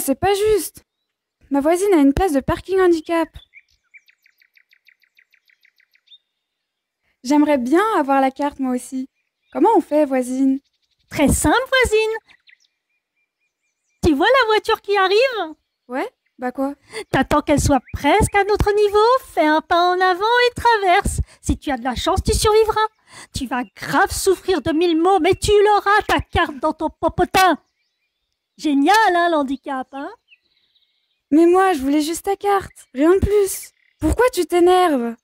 c'est pas juste. Ma voisine a une place de parking handicap. J'aimerais bien avoir la carte moi aussi. Comment on fait, voisine? Très simple, voisine. Tu vois la voiture qui arrive? Ouais? Bah quoi? T'attends qu'elle soit presque à notre niveau, fais un pas en avant et traverse. Si tu as de la chance, tu survivras. Tu vas grave souffrir de 1000 maux, mais tu l'auras, ta carte dans ton popotin. Génial, hein, l'handicap, hein? Mais moi, je voulais juste ta carte, rien de plus. Pourquoi tu t'énerves?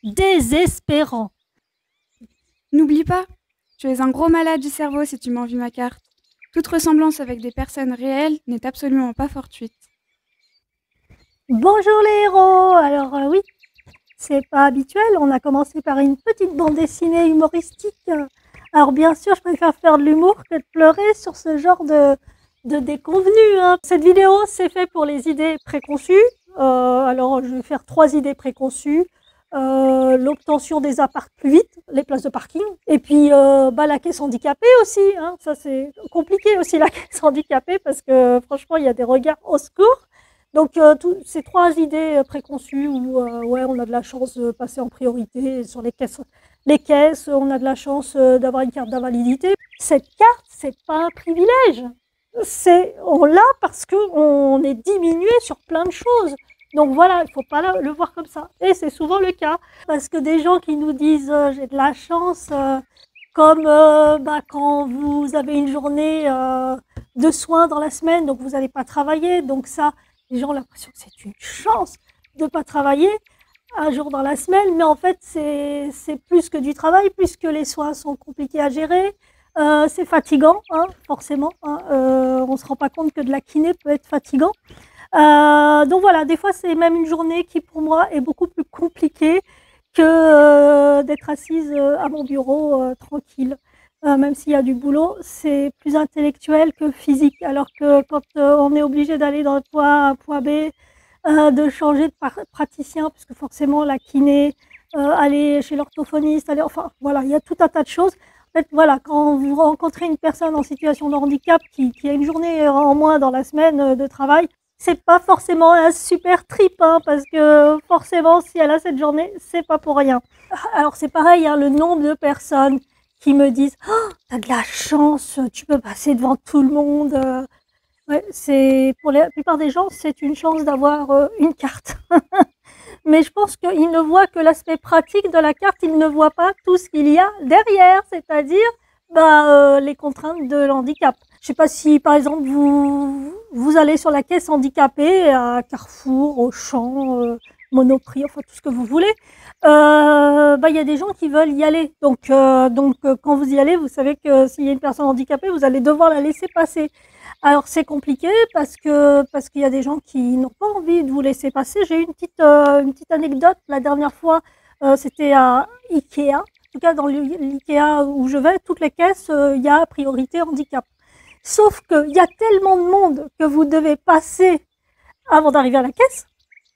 Désespérant. N'oublie pas, tu es un gros malade du cerveau si tu m'envies ma carte. Toute ressemblance avec des personnes réelles n'est absolument pas fortuite. Bonjour les héros. Alors oui, c'est pas habituel. On a commencé par une petite bande dessinée humoristique. Alors bien sûr, je préfère faire de l'humour que de pleurer sur ce genre de déconvenus, hein. Cette vidéo, c'est fait pour les idées préconçues. Alors je vais faire 3 idées préconçues. L'obtention des apparts plus vite, les places de parking, et puis la caisse handicapée aussi, hein. Ça c'est compliqué aussi la caisse handicapée parce que franchement il y a des regards au secours. Donc ces 3 idées préconçues où ouais, on a de la chance de passer en priorité sur les caisses, on a de la chance d'avoir une carte d'invalidité. Cette carte, c'est pas un privilège, on l'a parce qu'on est diminué sur plein de choses. Donc voilà, il ne faut pas le voir comme ça. Et c'est souvent le cas. Parce que des gens qui nous disent j'ai de la chance, comme quand vous avez une journée de soins dans la semaine, donc vous n'allez pas travailler. Donc ça, les gens ont l'impression que c'est une chance de ne pas travailler un jour dans la semaine. Mais en fait, c'est plus que du travail, puisque les soins sont compliqués à gérer. C'est fatigant, hein, forcément. Hein. On ne se rend pas compte que de la kiné peut être fatigant. Donc voilà, des fois c'est même une journée qui pour moi est beaucoup plus compliquée que d'être assise à mon bureau tranquille. Même s'il y a du boulot, c'est plus intellectuel que physique. Alors que quand on est obligé d'aller d'un point A à un point B, de changer de praticien, puisque forcément la kiné, aller chez l'orthophoniste, enfin voilà, il y a tout un tas de choses. En fait, voilà, quand vous rencontrez une personne en situation de handicap qui a une journée en moins dans la semaine de travail, c'est pas forcément un super trip, hein, parce que forcément, si elle a cette journée, c'est pas pour rien. Alors c'est pareil, hein, le nombre de personnes qui me disent oh, « t'as de la chance, tu peux passer devant tout le monde ». Ouais, pour la plupart des gens, c'est une chance d'avoir une carte. Mais je pense qu'ils ne voient que l'aspect pratique de la carte, ils ne voient pas tout ce qu'il y a derrière, c'est-à-dire les contraintes de l'handicap. Je ne sais pas si, par exemple, vous allez sur la caisse handicapée à Carrefour, Auchan, Monoprix, enfin tout ce que vous voulez. Y a des gens qui veulent y aller. Donc, quand vous y allez, vous savez que s'il y a une personne handicapée, vous allez devoir la laisser passer. Alors c'est compliqué parce qu'il y a des gens qui n'ont pas envie de vous laisser passer. J'ai eu une petite anecdote la dernière fois. C'était à Ikea. En tout cas, dans l'Ikea où je vais, toutes les caisses, il y a priorité handicap. Sauf qu'il y a tellement de monde que vous devez passer avant d'arriver à la caisse.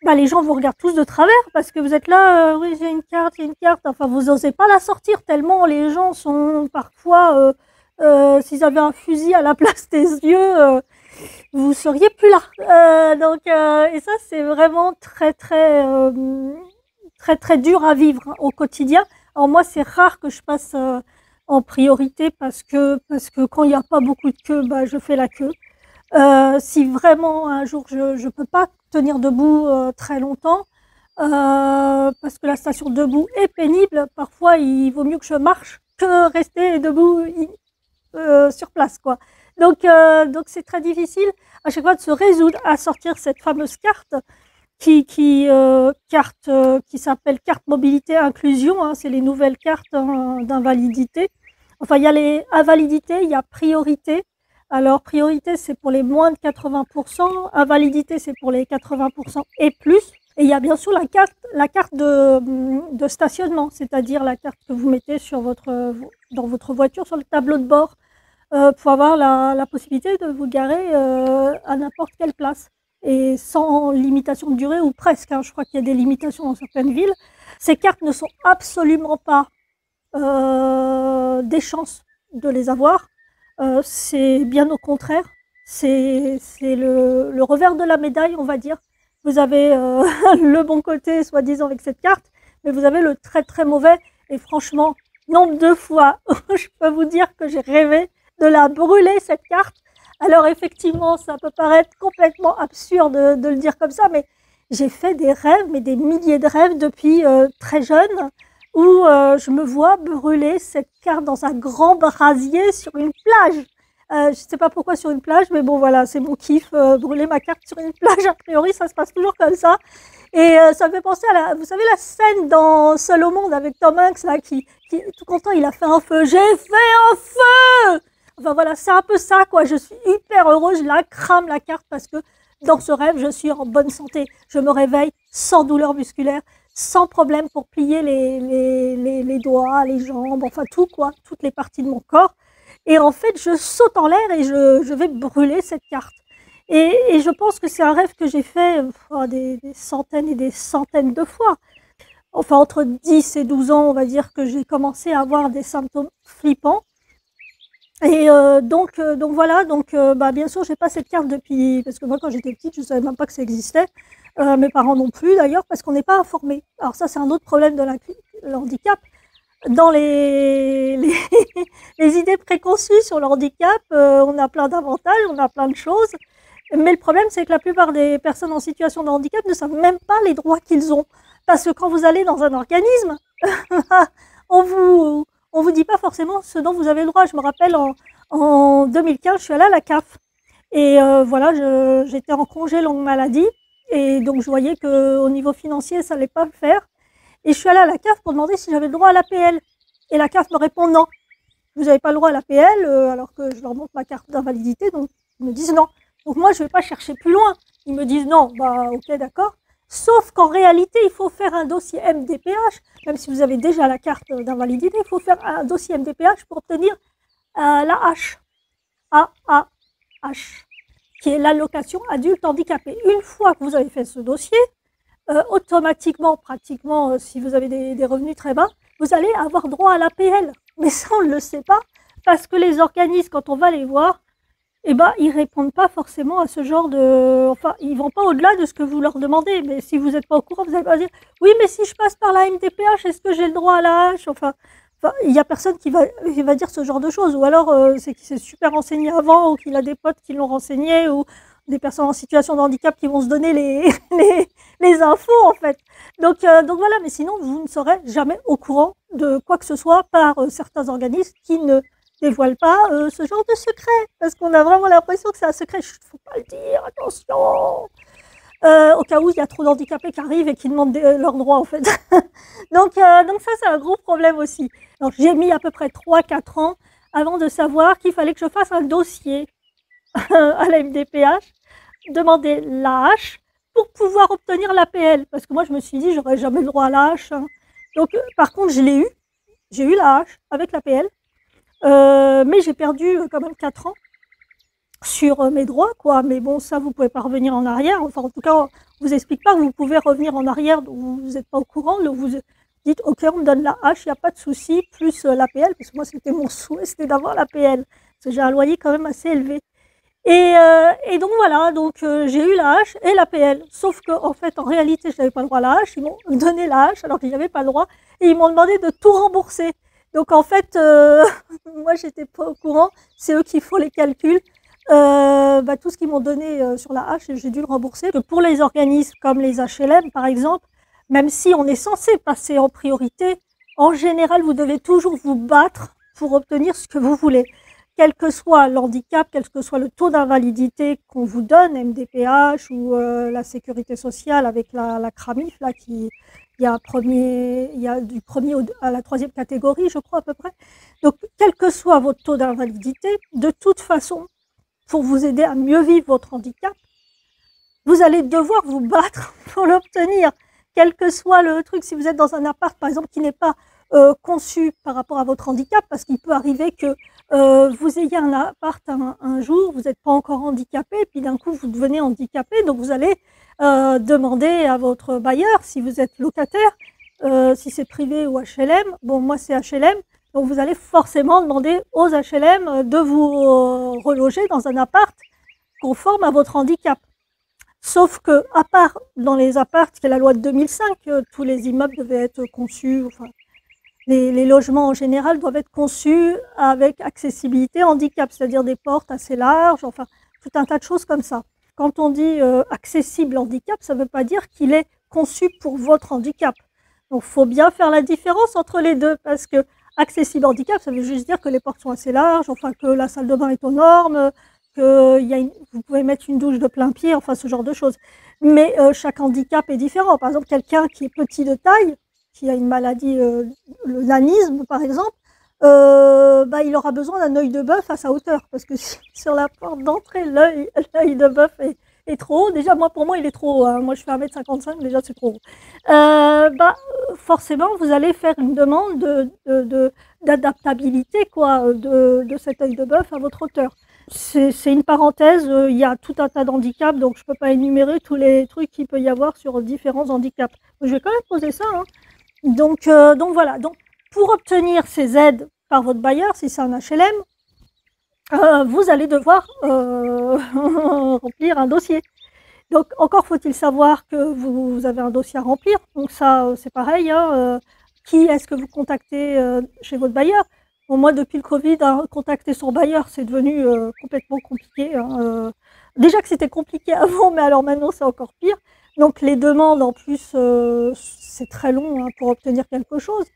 Les gens vous regardent tous de travers parce que vous êtes là, oui, j'ai une carte. Enfin, vous n'osez pas la sortir tellement les gens sont parfois, s'ils avaient un fusil à la place des yeux, vous seriez plus là. Et ça, c'est vraiment très, très dur à vivre, hein, au quotidien. Alors moi, c'est rare que je passe en priorité parce que quand il n'y a pas beaucoup de queue, je fais la queue. Si vraiment un jour je ne peux pas tenir debout très longtemps, parce que la station debout est pénible, parfois il vaut mieux que je marche que rester debout sur place, quoi. Donc c'est très difficile à chaque fois de se résoudre à sortir cette fameuse carte qui s'appelle carte mobilité inclusion, hein, c'est les nouvelles cartes d'invalidité. Enfin, il y a les invalidités, il y a priorité. Alors, priorité, c'est pour les moins de 80%, invalidité, c'est pour les 80% et plus. Et il y a bien sûr la carte de stationnement, c'est-à-dire la carte que vous mettez dans votre voiture sur le tableau de bord pour avoir la possibilité de vous garer à n'importe quelle place. Et sans limitation de durée, ou presque, hein, je crois qu'il y a des limitations dans certaines villes. Ces cartes ne sont absolument pas des chances de les avoir. C'est bien au contraire, c'est le revers de la médaille, on va dire. Vous avez le bon côté, soi-disant, avec cette carte, mais vous avez le très très mauvais. Et franchement, nombre de fois, je peux vous dire que j'ai rêvé de la brûler, cette carte. Alors effectivement, ça peut paraître complètement absurde de le dire comme ça, mais j'ai fait des rêves, mais des milliers de rêves depuis très jeune, où je me vois brûler cette carte dans un grand brasier sur une plage. Je ne sais pas pourquoi sur une plage, mais bon voilà, c'est mon kiff, brûler ma carte sur une plage. A priori, ça se passe toujours comme ça. Et ça me fait penser à vous savez, la scène dans Seul au monde avec Tom Hanks, là, qui tout content, il a fait un feu. J'ai fait un feu! Enfin voilà, c'est un peu ça, quoi. Je suis hyper heureuse, je la crame, la carte, parce que dans ce rêve, je suis en bonne santé. Je me réveille sans douleur musculaire, sans problème pour plier les doigts, les jambes, enfin tout, quoi, toutes les parties de mon corps. Et en fait, je saute en l'air et je vais brûler cette carte. Et je pense que c'est un rêve que j'ai fait des centaines et des centaines de fois. Enfin, entre 10 et 12 ans, on va dire que j'ai commencé à avoir des symptômes flippants. Et donc voilà, bien sûr, j'ai pas cette carte depuis, parce que moi, quand j'étais petite, je savais même pas que ça existait. Mes parents non plus, d'ailleurs, parce qu'on n'est pas informés. Alors ça, c'est un autre problème de le handicap. Dans les idées préconçues sur le handicap, on a plein d'avantages, on a plein de choses. Mais le problème, c'est que la plupart des personnes en situation de handicap ne savent même pas les droits qu'ils ont. Parce que quand vous allez dans un organisme, on vous dit pas forcément ce dont vous avez le droit. Je me rappelle, en 2015, je suis allée à la CAF. Et voilà, j'étais en congé longue maladie. Et donc, je voyais qu'au niveau financier, ça allait pas le faire. Et je suis allée à la CAF pour demander si j'avais le droit à l'APL. Et la CAF me répond non. Vous n'avez pas le droit à l'APL, alors que je leur montre ma carte d'invalidité. Donc, ils me disent non. Donc moi, je ne vais pas chercher plus loin. Ils me disent non, bah ok, d'accord. Sauf qu'en réalité, il faut faire un dossier MDPH. Même si vous avez déjà la carte d'invalidité, il faut faire un dossier MDPH pour obtenir l'AH. AAH, qui est l'allocation adulte handicapé. Une fois que vous avez fait ce dossier, automatiquement, pratiquement, si vous avez des revenus très bas, vous allez avoir droit à l'APL. Mais ça, on ne le sait pas, parce que les organismes, quand on va les voir, eh ben, ils répondent pas forcément à ce genre de... Enfin, ils vont pas au-delà de ce que vous leur demandez. Mais si vous n'êtes pas au courant, vous allez pas dire « Oui, mais si je passe par la MDPH, est-ce que j'ai le droit à la H ?» Enfin, il y a personne qui va dire ce genre de choses. Ou alors, c'est qu'il s'est super renseigné avant, ou qu'il a des potes qui l'ont renseigné, ou des personnes en situation de handicap qui vont se donner les infos, en fait. Donc voilà, mais sinon, vous ne serez jamais au courant de quoi que ce soit par certains organismes qui ne dévoilent pas ce genre de secret, parce qu'on a vraiment l'impression que c'est un secret. Il ne faut pas le dire, attention, au cas où il y a trop d'handicapés qui arrivent et qui demandent leurs droits, en fait. donc ça, c'est un gros problème aussi. Donc j'ai mis à peu près 3-4 ans avant de savoir qu'il fallait que je fasse un dossier à la MDPH, demander l'AH pour pouvoir obtenir l'APL, parce que moi je me suis dit j'aurais jamais le droit à l'AH. Hein. Donc par contre je l'ai eu, j'ai eu l'AH avec l'APL, mais j'ai perdu quand même 4 ans sur mes droits, quoi. Mais bon, ça vous pouvez pas revenir en arrière, enfin en tout cas on vous explique pas que vous pouvez revenir en arrière, donc vous n'êtes pas au courant, donc vous dites ok, on me donne l'AH, il n'y a pas de souci, plus l'APL, parce que moi c'était mon souhait, c'était d'avoir l'APL, parce que j'ai un loyer quand même assez élevé. Et donc voilà, j'ai eu la hache et l'APL. Sauf qu'en fait, en réalité, je n'avais pas le droit à la hache. Ils m'ont donné la hache alors que je n'avais pas le droit. Et ils m'ont demandé de tout rembourser. Donc en fait, moi, j'étais pas au courant. C'est eux qui font les calculs. Tout ce qu'ils m'ont donné sur la hache, j'ai dû le rembourser. Que pour les organismes comme les HLM, par exemple, même si on est censé passer en priorité, en général, vous devez toujours vous battre pour obtenir ce que vous voulez. Quel que soit l'handicap, quel que soit le taux d'invalidité qu'on vous donne, MDPH ou la sécurité sociale avec la CRAMIF, là, il y a du premier à la 3e catégorie, je crois à peu près. Donc, quel que soit votre taux d'invalidité, de toute façon, pour vous aider à mieux vivre votre handicap, vous allez devoir vous battre pour l'obtenir. Quel que soit le truc, si vous êtes dans un appart, par exemple, qui n'est pas conçu par rapport à votre handicap, parce qu'il peut arriver que vous ayez un appart un jour, vous n'êtes pas encore handicapé, et puis d'un coup vous devenez handicapé, donc vous allez demander à votre bailleur, si vous êtes locataire, si c'est privé ou HLM, bon moi c'est HLM, donc vous allez forcément demander aux HLM de vous reloger dans un appart conforme à votre handicap. Sauf que, à part dans les apparts, c'est la loi de 2005, tous les immeubles devaient être conçus, enfin, les logements en général doivent être conçus avec accessibilité handicap, c'est-à-dire des portes assez larges, enfin, tout un tas de choses comme ça. Quand on dit accessible handicap, ça ne veut pas dire qu'il est conçu pour votre handicap. Donc, il faut bien faire la différence entre les deux, parce que accessible handicap, ça veut juste dire que les portes sont assez larges, enfin, que la salle de bain est aux normes, que vous pouvez mettre une douche de plein pied, enfin ce genre de choses. Mais chaque handicap est différent. Par exemple, quelqu'un qui est petit de taille, qui a une maladie, le nanisme par exemple, il aura besoin d'un œil de bœuf à sa hauteur. Parce que sur la porte d'entrée, l'œil de bœuf est trop haut. Déjà, pour moi, il est trop haut. Hein. Moi, je fais 1m55, déjà, c'est trop haut. Forcément, vous allez faire une demande d'adaptabilité de cet œil de bœuf à votre hauteur. C'est une parenthèse, il y a tout un tas d'handicaps, donc je ne peux pas énumérer tous les trucs qu'il peut y avoir sur différents handicaps. Je vais quand même poser ça. Hein. Donc voilà, donc, pour obtenir ces aides par votre bailleur, si c'est un HLM, vous allez devoir remplir un dossier. Donc encore faut-il savoir que vous avez un dossier à remplir, donc ça c'est pareil, hein, qui est-ce que vous contactez chez votre bailleur? Bon, moi, depuis le Covid, contacter son bailleur, c'est devenu complètement compliqué. Hein. Déjà que c'était compliqué avant, mais alors maintenant, c'est encore pire. Donc, les demandes, en plus, c'est très long hein, pour obtenir quelque chose.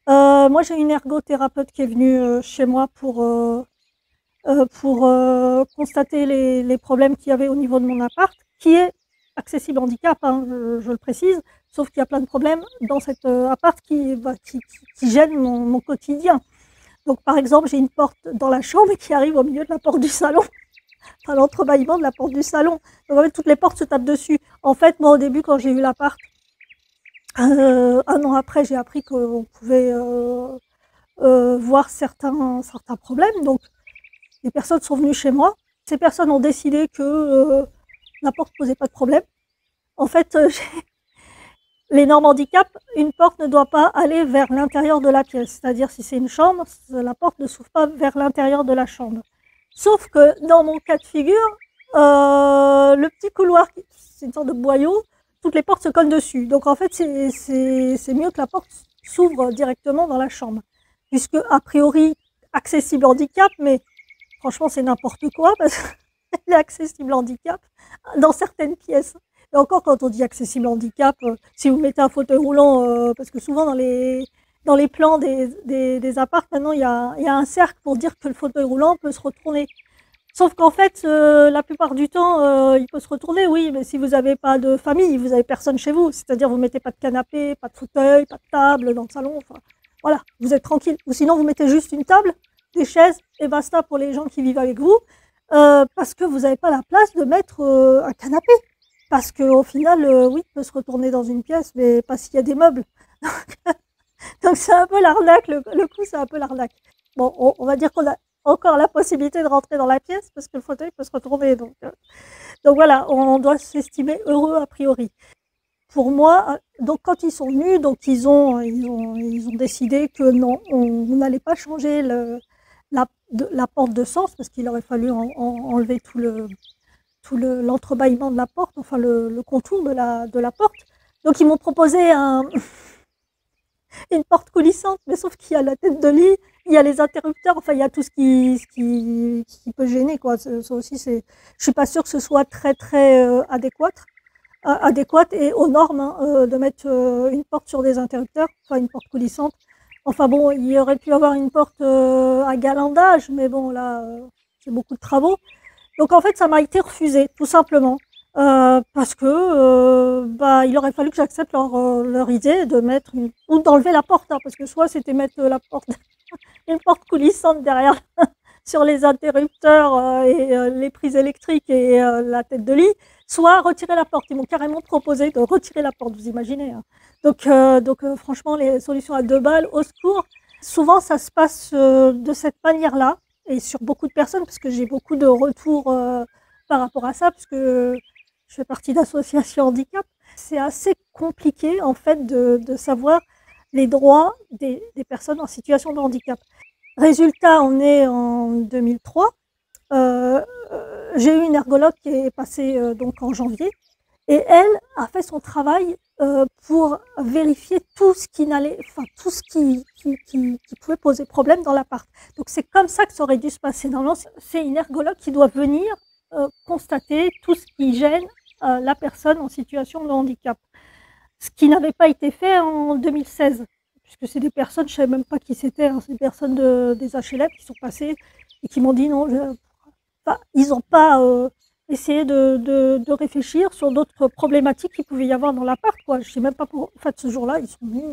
Moi, j'ai une ergothérapeute qui est venue chez moi pour constater les problèmes qu'il y avait au niveau de mon appart, qui est accessible handicap, hein, je le précise, sauf qu'il y a plein de problèmes dans cet appart qui gênent mon quotidien. Donc, par exemple, j'ai une porte dans la chambre qui arrive au milieu de la porte du salon, enfin l'entrebâillement de la porte du salon. Donc, en fait, toutes les portes se tapent dessus. En fait, moi, au début, quand j'ai eu l'appart, un an après, j'ai appris qu'on pouvait voir certains problèmes. Donc, les personnes sont venues chez moi. Ces personnes ont décidé que la porte ne posait pas de problème. En fait, les normes handicap, une porte ne doit pas aller vers l'intérieur de la pièce. C'est-à-dire, si c'est une chambre, la porte ne s'ouvre pas vers l'intérieur de la chambre. Sauf que dans mon cas de figure, le petit couloir, c'est une sorte de boyau, toutes les portes se collent dessus. Donc en fait, c'est mieux que la porte s'ouvre directement dans la chambre. Puisque, a priori, accessible handicap, mais franchement, c'est n'importe quoi, parce qu'elle est accessible handicap dans certaines pièces. Et encore, quand on dit accessible handicap, si vous mettez un fauteuil roulant, parce que souvent dans les plans des apparts, maintenant, il y a un cercle pour dire que le fauteuil roulant peut se retourner. Sauf qu'en fait, la plupart du temps, il peut se retourner, oui, mais si vous n'avez pas de famille, vous n'avez personne chez vous. C'est-à-dire, vous ne mettez pas de canapé, pas de fauteuil, pas de table dans le salon. Enfin, voilà, vous êtes tranquille. Ou sinon, vous mettez juste une table, des chaises, et basta pour les gens qui vivent avec vous, parce que vous n'avez pas la place de mettre un canapé. Parce qu'au final, oui, il peut se retourner dans une pièce, mais pas s'il y a des meubles. Donc c'est un peu l'arnaque, le coup, c'est un peu l'arnaque. Bon, on va dire qu'on a encore la possibilité de rentrer dans la pièce, parce que le fauteuil peut se retourner. Donc voilà, on doit s'estimer heureux a priori. Pour moi, donc quand ils sont venus, donc ils ont décidé que non, on n'allait pas changer la porte de sens, parce qu'il aurait fallu enlever tout l'entrebâillement de la porte, enfin le contour de la porte. Donc ils m'ont proposé une porte coulissante, mais sauf qu'il y a la tête de lit, il y a les interrupteurs, enfin il y a tout ce qui peut gêner, quoi. Ça aussi, je suis pas sûre que ce soit très adéquate et aux normes hein, de mettre une porte sur des interrupteurs, enfin une porte coulissante. Enfin bon, il y aurait pu avoir une porte à galandage, mais bon là, c'est beaucoup de travaux. Donc en fait, ça m'a été refusé, tout simplement, parce que il aurait fallu que j'accepte leur idée de mettre ou d'enlever la porte, hein, parce que soit c'était mettre la porte, une porte coulissante derrière sur les interrupteurs et les prises électriques et la tête de lit, soit retirer la porte. Ils m'ont carrément proposé de retirer la porte, vous imaginez. Hein. Donc franchement, les solutions à 2 balles, au secours. Souvent, ça se passe de cette manière-là. Et sur beaucoup de personnes, parce que j'ai beaucoup de retours par rapport à ça, parce que je fais partie d'associations handicap. C'est assez compliqué, en fait, de savoir les droits des personnes en situation de handicap. Résultat, on est en 2003. j'ai eu une ergologue qui est passée donc en janvier, et elle a fait son travail pour vérifier tout ce qui n'allait, enfin tout ce qui pouvait poser problème dans l'appart. Donc c'est comme ça que ça aurait dû se passer. Normalement, c'est une ergologue qui doit venir constater tout ce qui gêne la personne en situation de handicap. Ce qui n'avait pas été fait en 2016, puisque c'est des personnes, je ne savais même pas qui c'était, hein, c'est des personnes des HLM qui sont passées et qui m'ont dit non, enfin, ils n'ont pas essayé de réfléchir sur d'autres problématiques qu'il pouvait y avoir dans l'appart, quoi. Je ne sais même pas pourquoi, en fait, ce jour-là, ils sont venus,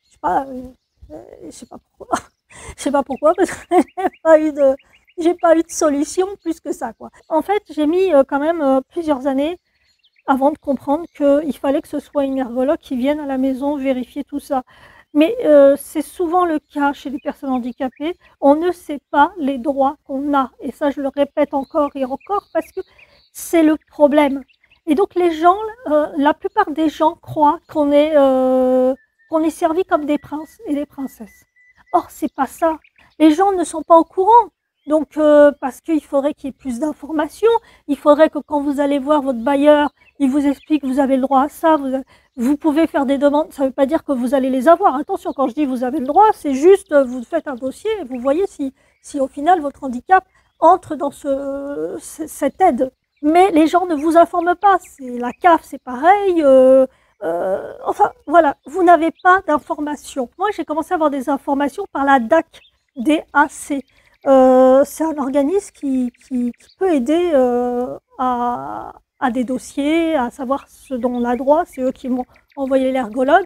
je sais pas pourquoi, je sais pas pourquoi, parce que j'ai pas eu de solution plus que ça, quoi. En fait, j'ai mis quand même plusieurs années avant de comprendre qu'il fallait que ce soit une ergologue qui vienne à la maison vérifier tout ça. Mais c'est souvent le cas chez les personnes handicapées. On ne sait pas les droits qu'on a. Et ça, je le répète encore et encore parce que c'est le problème. Et donc, les gens, la plupart des gens croient qu'on est servi comme des princes et des princesses. Or, c'est pas ça. Les gens ne sont pas au courant. Donc, parce qu'il faudrait qu'il y ait plus d'informations, il faudrait que quand vous allez voir votre bailleur, il vous explique que vous avez le droit à ça, vous pouvez faire des demandes, ça ne veut pas dire que vous allez les avoir. Attention, quand je dis vous avez le droit, c'est juste vous faites un dossier et vous voyez si au final votre handicap entre dans cette aide. Mais les gens ne vous informent pas, la CAF c'est pareil, enfin voilà, vous n'avez pas d'informations. Moi j'ai commencé à avoir des informations par la DAC, DAC. C'est un organisme qui peut aider à des dossiers, à savoir ce dont on a droit. C'est eux qui m'ont envoyé l'ergologue.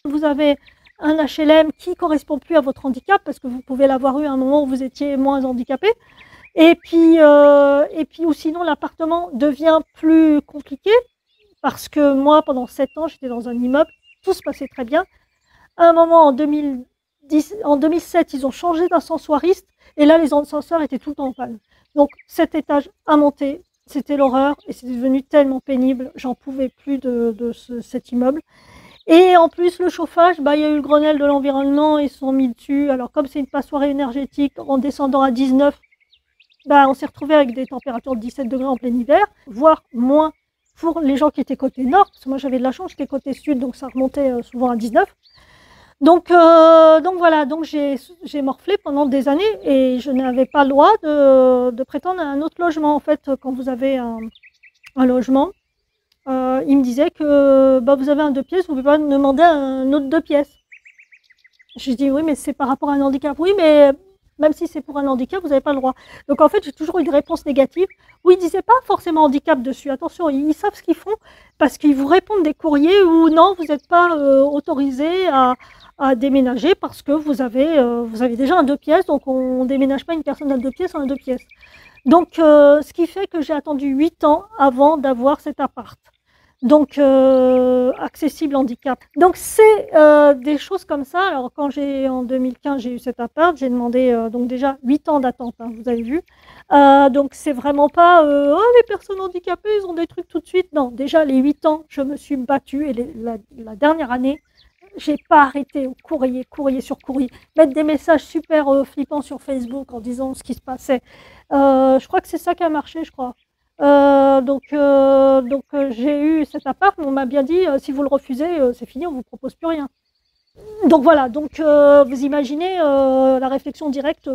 Vous avez un HLM qui ne correspond plus à votre handicap, parce que vous pouvez l'avoir eu à un moment où vous étiez moins handicapé. Et puis ou sinon l'appartement devient plus compliqué, parce que moi, pendant 7 ans, j'étais dans un immeuble, tout se passait très bien. À un moment, en 2007, ils ont changé d'ascensoiriste, et là, les ascenseurs étaient tout le temps en panne. Donc, cet étage à monter, c'était l'horreur, et c'était devenu tellement pénible, j'en pouvais plus de cet immeuble. Et en plus, le chauffage, il y a eu le Grenelle de l'environnement, ils se sont mis dessus. Alors, comme c'est une passoire énergétique, en descendant à 19, on s'est retrouvé avec des températures de 17 degrés en plein hiver, voire moins pour les gens qui étaient côté nord, parce que moi j'avais de la chance, j'étais côté sud, donc ça remontait souvent à 19. Donc voilà, donc j'ai morflé pendant des années et je n'avais pas le droit de prétendre à un autre logement. En fait, quand vous avez un logement, il me disait que vous avez un 2 pièces, vous ne pouvez pas demander un autre 2 pièces. Je dis oui, mais c'est par rapport à un handicap. Oui, mais même si c'est pour un handicap, vous n'avez pas le droit. Donc en fait, j'ai toujours eu des réponses négatives où ils ne disaient pas forcément handicap dessus. Attention, ils savent ce qu'ils font parce qu'ils vous répondent des courriers où non, vous n'êtes pas autorisé à déménager parce que vous avez déjà un 2 pièces, donc on ne déménage pas une personne à 2 pièces en un 2 pièces. Donc ce qui fait que j'ai attendu 8 ans avant d'avoir cet appart. Donc accessible handicap. Donc c'est des choses comme ça. Alors quand en 2015 j'ai eu cet appart, j'ai demandé donc déjà 8 ans d'attente, hein, vous avez vu. Donc c'est vraiment pas les personnes handicapées ils ont des trucs tout de suite. Non, déjà les 8 ans je me suis battue et la dernière année j'ai pas arrêté au courrier sur courrier, mettre des messages super flippants sur Facebook en disant ce qui se passait. Je crois que c'est ça qui a marché, je crois. Donc j'ai eu cet appart, mais on m'a bien dit si vous le refusez, c'est fini, on vous propose plus rien. Donc voilà, donc vous imaginez la réflexion directe,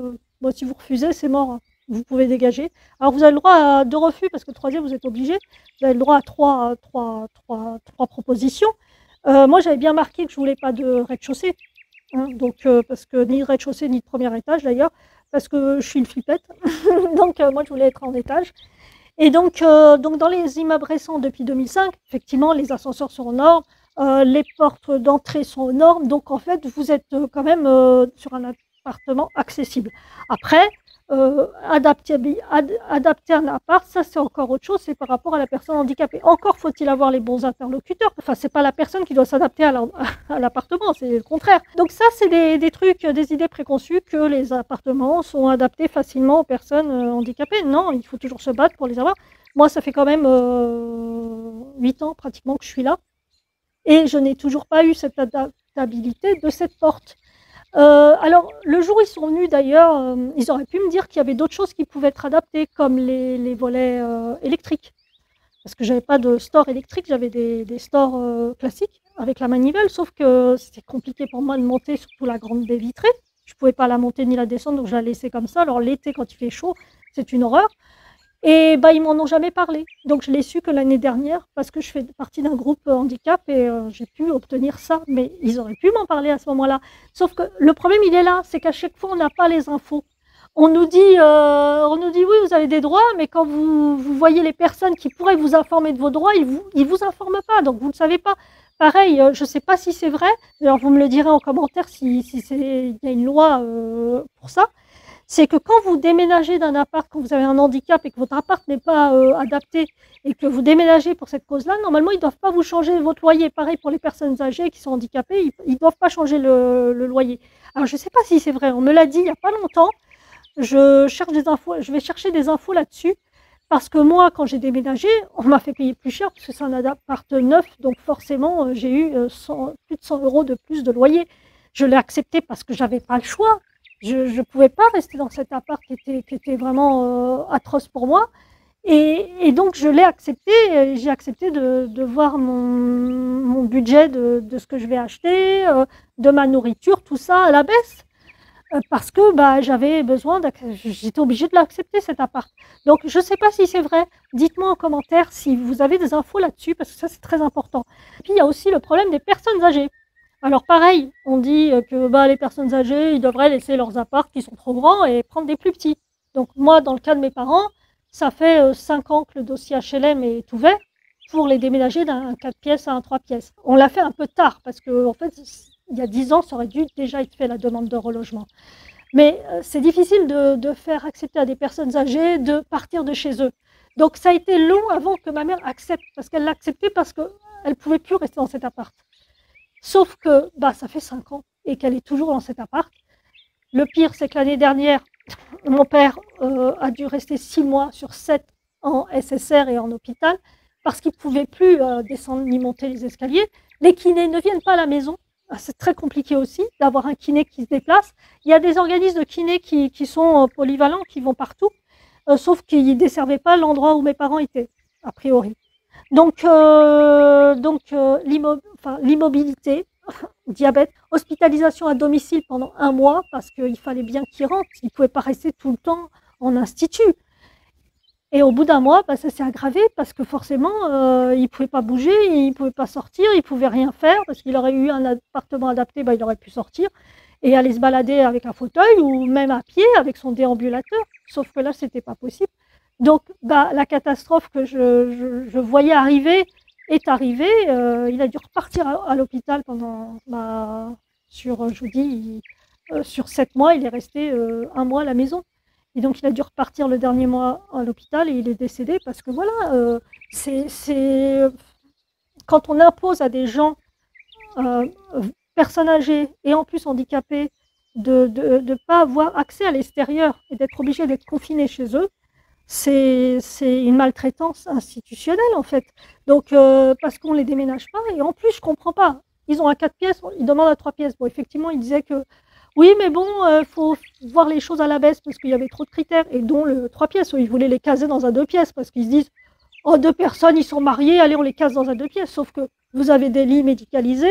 si vous refusez, c'est mort, hein. Vous pouvez dégager. Alors vous avez le droit à 2 refus, parce que le 3e, vous êtes obligé. Vous avez le droit à 3 propositions. Moi, j'avais bien marqué que je voulais pas de rez-de-chaussée, hein, donc parce que ni de rez-de-chaussée ni de premier étage d'ailleurs, parce que je suis une flippette. Donc moi, je voulais être en étage. Et donc dans les immeubles récents depuis 2005, effectivement, les ascenseurs sont aux normes, les portes d'entrée sont aux normes, donc en fait, vous êtes quand même sur un appartement accessible. Après, adapter un appart, ça c'est encore autre chose, c'est par rapport à la personne handicapée. Encore faut-il avoir les bons interlocuteurs. Enfin, c'est pas la personne qui doit s'adapter à l'appartement, c'est le contraire. Donc ça, c'est des trucs, des idées préconçues que les appartements sont adaptés facilement aux personnes handicapées. Non, il faut toujours se battre pour les avoir. Moi, ça fait quand même 8 ans pratiquement que je suis là et je n'ai toujours pas eu cette adaptabilité de cette porte. Alors, le jour où ils sont venus d'ailleurs, ils auraient pu me dire qu'il y avait d'autres choses qui pouvaient être adaptées, comme les volets électriques. Parce que j'avais pas de store électrique, j'avais des stores classiques avec la manivelle, sauf que c'était compliqué pour moi de monter, surtout la grande baie vitrée. Je pouvais pas la monter ni la descendre, donc je la laissais comme ça. Alors l'été, quand il fait chaud, c'est une horreur. Et bah, ils m'en ont jamais parlé. Donc je l'ai su que l'année dernière, parce que je fais partie d'un groupe handicap et j'ai pu obtenir ça. Mais ils auraient pu m'en parler à ce moment-là. Sauf que le problème, il est là, c'est qu'à chaque fois, on n'a pas les infos. On nous dit oui, vous avez des droits, mais quand vous voyez les personnes qui pourraient vous informer de vos droits, ils vous informent pas, donc vous ne savez pas. Pareil, je ne sais pas si c'est vrai, d'ailleurs vous me le direz en commentaire si il y a une loi pour ça. C'est que quand vous déménagez d'un appart, quand vous avez un handicap et que votre appart n'est pas adapté et que vous déménagez pour cette cause-là, normalement, ils ne doivent pas vous changer votre loyer. Pareil pour les personnes âgées qui sont handicapées, ils ne doivent pas changer le loyer. Alors, je ne sais pas si c'est vrai, on me l'a dit il n'y a pas longtemps. Je vais chercher des infos là-dessus parce que moi, quand j'ai déménagé, on m'a fait payer plus cher parce que c'est un appart neuf, donc forcément, j'ai eu plus de 100 € de plus de loyer. Je l'ai accepté parce que j'avais pas le choix. Je ne pouvais pas rester dans cet appart qui était vraiment atroce pour moi. Et donc, je l'ai accepté. J'ai accepté de voir mon budget de ce que je vais acheter, de ma nourriture, tout ça à la baisse. Parce que bah, j'étais obligée de l'accepter cet appart. Donc je ne sais pas si c'est vrai. Dites-moi en commentaire si vous avez des infos là-dessus, parce que ça c'est très important. Et puis il y a aussi le problème des personnes âgées. Alors pareil, on dit que bah, les personnes âgées, ils devraient laisser leurs apparts qui sont trop grands et prendre des plus petits. Donc moi, dans le cas de mes parents, ça fait 5 ans que le dossier HLM est ouvert pour les déménager d'un 4 pièces à un 3 pièces. On l'a fait un peu tard parce que en fait, il y a 10 ans, ça aurait dû déjà être fait la demande de relogement. Mais c'est difficile de faire accepter à des personnes âgées de partir de chez eux. Donc ça a été long avant que ma mère accepte, parce qu'elle l'a accepté parce qu'elle ne pouvait plus rester dans cet appart. Sauf que bah, ça fait 5 ans et qu'elle est toujours dans cet appart. Le pire, c'est que l'année dernière, mon père a dû rester 6 mois sur 7 en SSR et en hôpital parce qu'il ne pouvait plus descendre ni monter les escaliers. Les kinés ne viennent pas à la maison. C'est très compliqué aussi d'avoir un kiné qui se déplace. Il y a des organismes de kinés qui sont polyvalents, qui vont partout, sauf qu'ils ne desservaient pas l'endroit où mes parents étaient, a priori. Donc l'immobilité, diabète, hospitalisation à domicile pendant 1 mois parce qu'il fallait bien qu'ils rentrent, ils ne pouvaient pas rester tout le temps en institut. Et au bout d'1 mois, bah, ça s'est aggravé parce que forcément, il ne pouvait pas bouger, il ne pouvait pas sortir, il ne pouvait rien faire parce qu'il aurait eu un appartement adapté, bah, il aurait pu sortir et aller se balader avec un fauteuil ou même à pied avec son déambulateur. Sauf que là, ce n'était pas possible. Donc, bah, la catastrophe que je voyais arriver est arrivée. Il a dû repartir à l'hôpital pendant, je vous dis, sur 7 mois, il est resté 1 mois à la maison. Et donc, il a dû repartir le dernier mois à l'hôpital et il est décédé parce que voilà, quand on impose à des gens, personnes âgées et en plus handicapées, de ne pas avoir accès à l'extérieur et d'être obligés d'être confinés chez eux, c'est une maltraitance institutionnelle en fait. Donc, parce qu'on ne les déménage pas et en plus, je ne comprends pas. Ils ont un 4 pièces, ils demandent un 3 pièces. Bon, effectivement, ils disaient que oui, mais bon, faut voir les choses à la baisse parce qu'il y avait trop de critères et dont le 3 pièces. Ils voulaient les caser dans un 2 pièces parce qu'ils se disent oh, 2 personnes, ils sont mariés, allez, on les case dans un 2 pièces. Sauf que vous avez des lits médicalisés,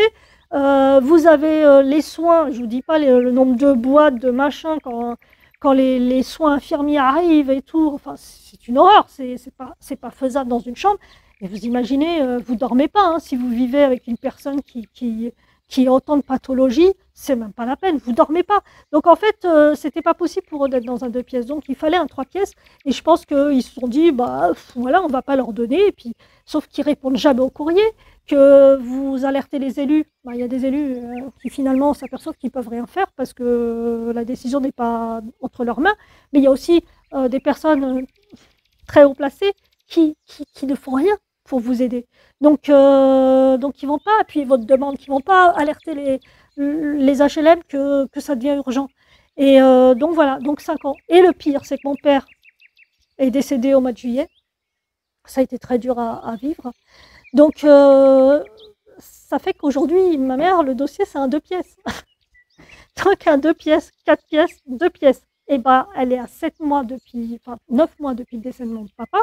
vous avez les soins, je ne vous dis pas le nombre de boîtes, de machins quand les soins infirmiers arrivent et tout. Enfin, c'est une horreur, c'est pas faisable dans une chambre. Et vous imaginez, vous ne dormez pas hein, si vous vivez avec une personne qui a autant de pathologies, c'est même pas la peine, vous dormez pas. Donc en fait, c'était pas possible pour eux d'être dans un 2 pièces, donc il fallait un 3 pièces. Et je pense qu'ils se sont dit, bah voilà, on va pas leur donner. Et puis, sauf qu'ils répondent jamais au courrier, que vous alertez les élus. Il y a des élus qui finalement s'aperçoivent qu'ils peuvent rien faire parce que la décision n'est pas entre leurs mains. Mais il y a aussi des personnes très haut placées qui ne font rien pour vous aider. Donc ils ne vont pas appuyer votre demande, qui ne vont pas alerter les HLM que ça devient urgent. Et donc voilà, donc 5 ans. Et le pire, c'est que mon père est décédé au mois de juillet. Ça a été très dur à vivre. Donc ça fait qu'aujourd'hui, ma mère, le dossier, c'est un 2 pièces. Tant qu'un 2 pièces, 4 pièces, 2 pièces, et ben, elle est à 7 mois depuis, enfin 9 mois depuis le décès de mon papa,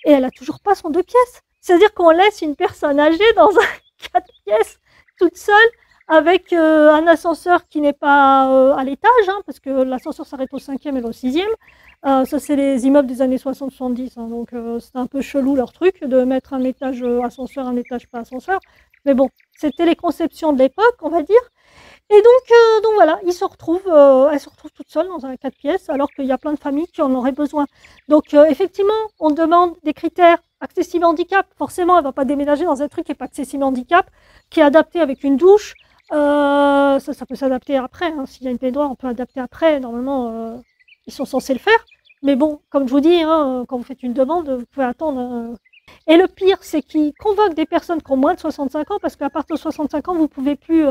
et elle a toujours pas son 2 pièces. C'est-à-dire qu'on laisse une personne âgée dans un 4 pièces, toute seule, avec un ascenseur qui n'est pas à l'étage, hein, parce que l'ascenseur s'arrête au 5e et au 6e. Ça, c'est les immeubles des années 60-70, hein, donc c'était un peu chelou leur truc de mettre un étage ascenseur, un étage pas ascenseur. Mais bon, c'était les conceptions de l'époque, on va dire. Et donc voilà, elle se retrouve toute seule dans un 4 pièces, alors qu'il y a plein de familles qui en auraient besoin. Donc effectivement, on demande des critères accessibles handicap. Forcément, elle ne va pas déménager dans un truc qui n'est pas accessible handicap, qui est adapté avec une douche. Ça peut s'adapter après, hein. S'il y a une baignoire, on peut adapter après. Normalement, ils sont censés le faire. Mais bon, comme je vous dis, hein, quand vous faites une demande, vous pouvez attendre. Et le pire, c'est qu'ils convoquent des personnes qui ont moins de 65 ans, parce qu'à partir de 65 ans, vous ne pouvez plus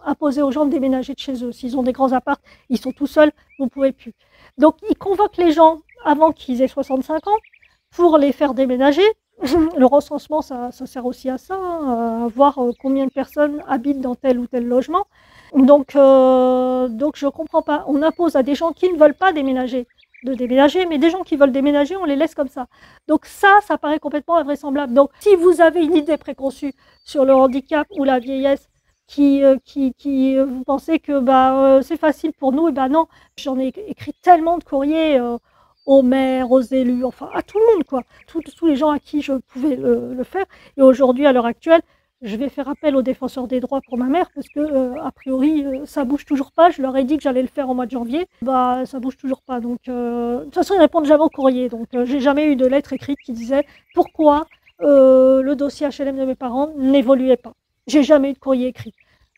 imposer aux gens de déménager de chez eux. S'ils ont des grands apparts, ils sont tout seuls, vous ne pouvez plus. Donc, ils convoquent les gens avant qu'ils aient 65 ans pour les faire déménager. Le recensement, ça sert aussi à ça, hein, à voir combien de personnes habitent dans tel ou tel logement. Donc je ne comprends pas. On impose à des gens qui ne veulent pas déménager de déménager, mais des gens qui veulent déménager, on les laisse comme ça. Donc ça paraît complètement invraisemblable. Donc si vous avez une idée préconçue sur le handicap ou la vieillesse, vous pensez que c'est facile pour nous, et ben non, j'en ai écrit tellement de courriers aux maires, aux élus, enfin à tout le monde, quoi, tous les gens à qui je pouvais le faire. Et aujourd'hui, à l'heure actuelle, je vais faire appel aux défenseurs des droits pour ma mère, parce que a priori ça bouge toujours pas. Je leur ai dit que j'allais le faire au mois de janvier, ça bouge toujours pas. Donc de toute façon, ils répondent jamais au courrier, donc j'ai jamais eu de lettre écrite qui disait pourquoi le dossier HLM de mes parents n'évoluait pas. J'ai jamais eu de courrier écrit.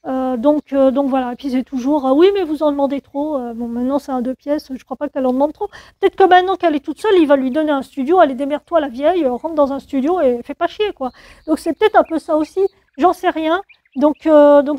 Donc voilà, et puis c'est toujours oui, mais vous en demandez trop. Bon, maintenant c'est un 2 pièces, je crois pas qu'elle en demande trop. Peut-être que maintenant qu'elle est toute seule, il va lui donner un studio. Allez, démerde-toi la vieille, rentre dans un studio et fais pas chier, quoi. Donc c'est peut-être un peu ça aussi, j'en sais rien. Donc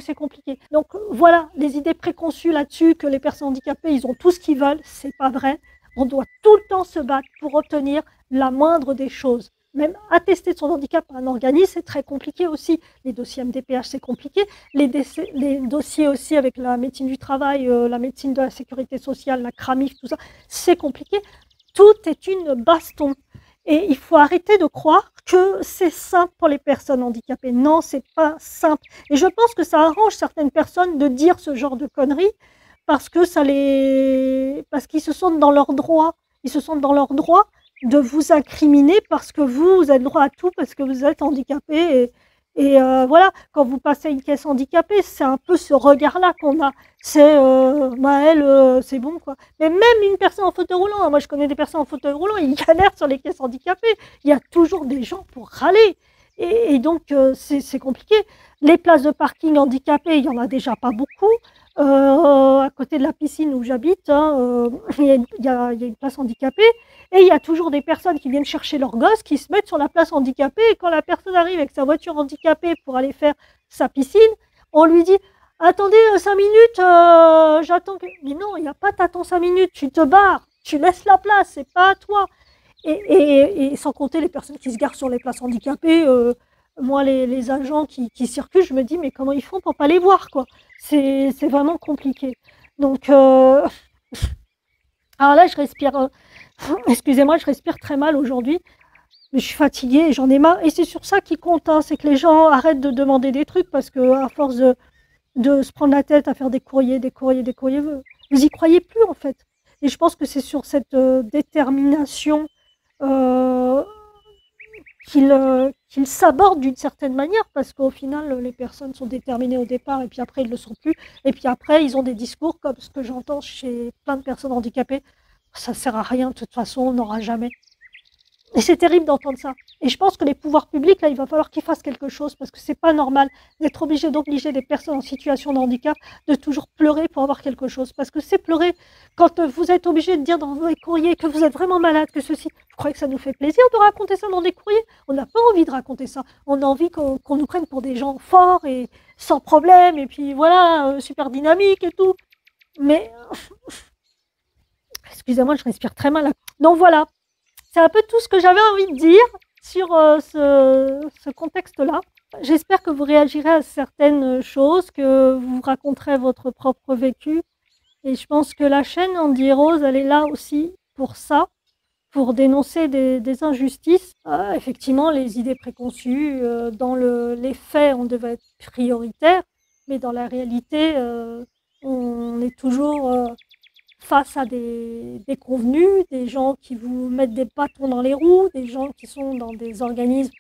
c'est compliqué. Donc voilà, les idées préconçues là-dessus, que les personnes handicapées, ils ont tout ce qu'ils veulent, c'est pas vrai. On doit tout le temps se battre pour obtenir la moindre des choses. Même attester de son handicap à un organisme, c'est très compliqué aussi. Les dossiers MDPH, c'est compliqué. Les dossiers aussi avec la médecine du travail, la médecine de la sécurité sociale, la CRAMIF, tout ça, c'est compliqué. Tout est une baston. Et il faut arrêter de croire que c'est simple pour les personnes handicapées. Non, c'est pas simple. Et je pense que ça arrange certaines personnes de dire ce genre de conneries parce qu'ils se sentent dans leur droit. Ils se sentent dans leur droit de vous incriminer parce que vous avez le droit à tout, parce que vous êtes handicapé. Et voilà, quand vous passez une caisse handicapée, c'est un peu ce regard-là qu'on a. C'est, elle, c'est bon, quoi. Mais même une personne en fauteuil roulant, hein, moi je connais des personnes en fauteuil roulant, ils galèrent sur les caisses handicapées. Il y a toujours des gens pour râler. Et donc, c'est compliqué. Les places de parking handicapées, il n'y en a déjà pas beaucoup. À côté de la piscine où j'habite, hein, il y a une place handicapée. Et il y a toujours des personnes qui viennent chercher leurs gosses, qui se mettent sur la place handicapée. Et quand la personne arrive avec sa voiture handicapée pour aller faire sa piscine, on lui dit « Attendez 5 minutes, j'attends que... » Mais non, il n'y a pas t'attends 5 minutes, tu te barres, tu laisses la place, c'est pas à toi. Et sans compter les personnes qui se garent sur les places handicapées, moi, les agents qui circulent, je me dis, mais comment ils font pour pas les voir, quoi. C'est vraiment compliqué. Donc, alors là, je respire, excusez-moi, je respire très mal aujourd'hui, mais je suis fatiguée et j'en ai marre. Et c'est sur ça qui compte, hein, c'est que les gens arrêtent de demander des trucs parce qu'à force de se prendre la tête à faire des courriers, vous y croyez plus, en fait. Et je pense que c'est sur cette détermination qu'ils s'abordent d'une certaine manière, parce qu'au final, les personnes sont déterminées au départ et puis après, ils ne le sont plus. Et puis après, ils ont des discours comme ce que j'entends chez plein de personnes handicapées. Ça ne sert à rien, de toute façon, on n'aura jamais. Et c'est terrible d'entendre ça. Et je pense que les pouvoirs publics, là, il va falloir qu'ils fassent quelque chose, parce que c'est pas normal d'être obligé d'obliger des personnes en situation de handicap de toujours pleurer pour avoir quelque chose. Parce que c'est pleurer quand vous êtes obligé de dire dans les courriers que vous êtes vraiment malade, que ceci. Vous croyez que ça nous fait plaisir de raconter ça dans des courriers? On n'a pas envie de raconter ça. On a envie qu'on nous prenne pour des gens forts et sans problème, et puis voilà, super dynamique et tout. Mais, excusez-moi, je respire très mal. Donc voilà. C'est un peu tout ce que j'avais envie de dire sur ce contexte-là. J'espère que vous réagirez à certaines choses, que vous raconterez votre propre vécu. Et je pense que la chaîne Andy Rose, elle est là aussi pour ça, pour dénoncer des injustices. Effectivement, les idées préconçues, dans les faits, on devait être prioritaire, mais dans la réalité, on est toujours face à des déconvenus, des gens qui vous mettent des bâtons dans les roues, des gens qui sont dans des organismes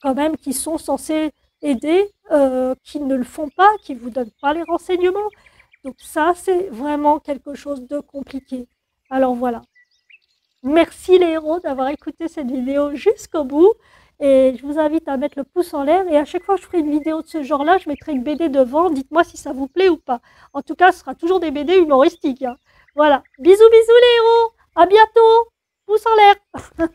quand même qui sont censés aider, qui ne le font pas, qui ne vous donnent pas les renseignements. Donc ça, c'est vraiment quelque chose de compliqué. Alors voilà. Merci les héros d'avoir écouté cette vidéo jusqu'au bout. Et je vous invite à mettre le pouce en l'air. Et à chaque fois que je ferai une vidéo de ce genre-là, je mettrai une BD devant. Dites-moi si ça vous plaît ou pas. En tout cas, ce sera toujours des BD humoristiques, hein. Voilà. Bisous, bisous les héros. À bientôt. Pouce en l'air.